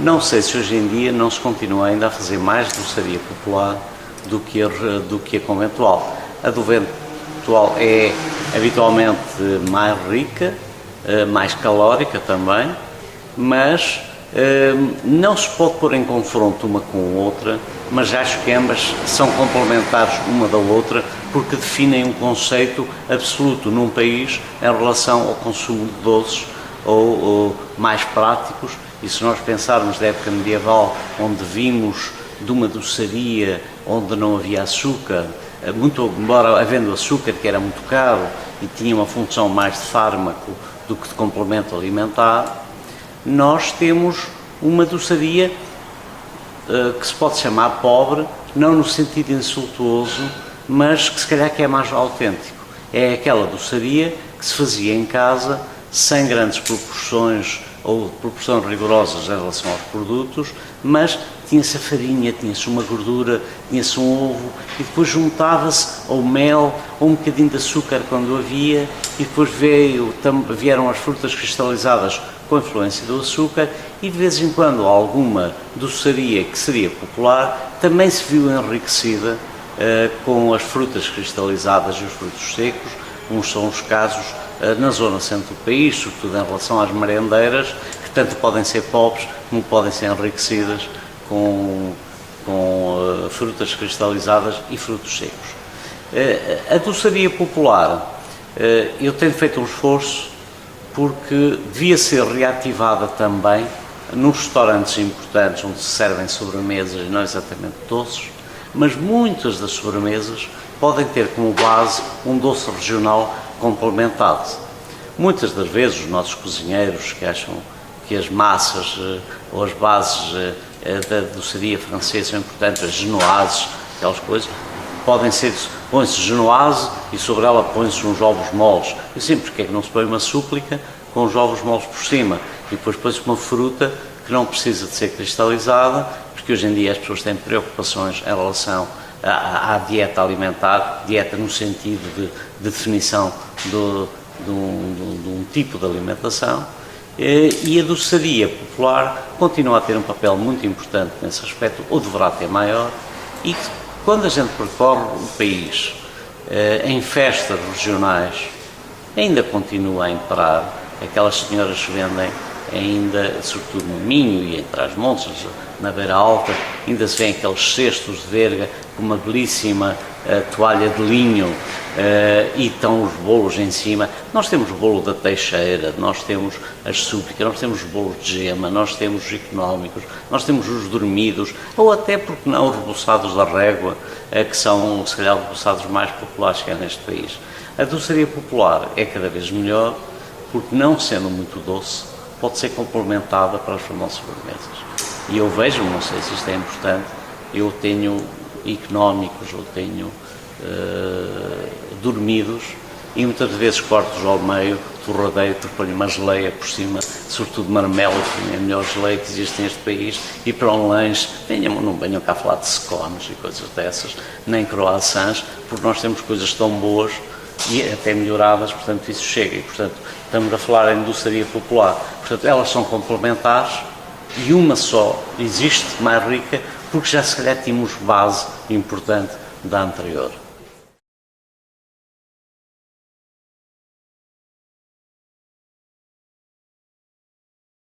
Não sei se hoje em dia não se continua ainda a fazer mais doçaria popular do que a conventual. A do conventual é habitualmente mais rica, mais calórica também, mas não se pode pôr em confronto uma com a outra, mas acho que ambas são complementares uma da outra, porque definem um conceito absoluto num país em relação ao consumo de doces ou mais práticos. E se nós pensarmos da época medieval, onde vimos de uma doçaria onde não havia açúcar, embora havendo açúcar que era muito caro e tinha uma função mais de fármaco do que de complemento alimentar, nós temos uma doçaria que se pode chamar pobre, não no sentido insultuoso, mas que se calhar que é mais autêntico. É aquela doçaria que se fazia em casa, sem grandes proporções ou proporções rigorosas em relação aos produtos, mas tinha-se a farinha, tinha-se uma gordura, tinha-se um ovo, e depois juntava-se ao mel ou um bocadinho de açúcar quando havia, e depois vieram as frutas cristalizadas com a influência do açúcar, e de vez em quando alguma doçaria que seria popular também se viu enriquecida com as frutas cristalizadas e os frutos secos. Uns são os casos na zona centro do país, sobretudo em relação às merendeiras, que tanto podem ser pobres como podem ser enriquecidas com frutas cristalizadas e frutos secos. A doçaria popular, eu tenho feito um esforço porque devia ser reativada também nos restaurantes importantes onde se servem sobremesas, não exatamente doces, mas muitas das sobremesas podem ter como base um doce regional complementado. Muitas das vezes os nossos cozinheiros que acham que as massas ou as bases da doçaria francesa são importantes, as genoises, aquelas coisas, põe-se genoise e sobre ela põe-se uns ovos moles. Eu sempre, porque é que não se põe uma súplica com os ovos moles por cima? E depois põe-se uma fruta que não precisa de ser cristalizada, porque hoje em dia as pessoas têm preocupações em relação à dieta alimentar, dieta no sentido de definição de um tipo de alimentação, e a doçaria popular continua a ter um papel muito importante nesse aspecto, ou deverá ter maior, e quando a gente percorre o país em festas regionais, ainda continua a imperar aquelas senhoras que vendem ainda, sobretudo no Minho e em Trás-Montes, na Beira Alta, ainda se vêem aqueles cestos de verga com uma belíssima toalha de linho e estão os bolos em cima. Nós temos o bolo da Teixeira, nós temos as súplicas, nós temos os bolos de gema, nós temos os económicos, nós temos os dormidos, ou até, porque não, os reboçados da régua, que são, se calhar, os reboçados mais populares que há neste país. A doçaria popular é cada vez melhor, porque não sendo muito doce, pode ser complementada para as famosas sobremesas. E eu vejo, não sei se isto é importante, eu tenho económicos, eu tenho dormidos, e muitas vezes corto-os ao meio, torradeio, ponho uma geleia por cima, sobretudo marmelo, que é a melhor geleia que existe neste país, e para um lanche, não venham cá falar de scones e coisas dessas, nem croissants, porque nós temos coisas tão boas e até melhoradas, portanto isso chega, e portanto estamos a falar em doçaria popular, portanto elas são complementares e uma só existe mais rica porque já se calhar tínhamos base importante da anterior.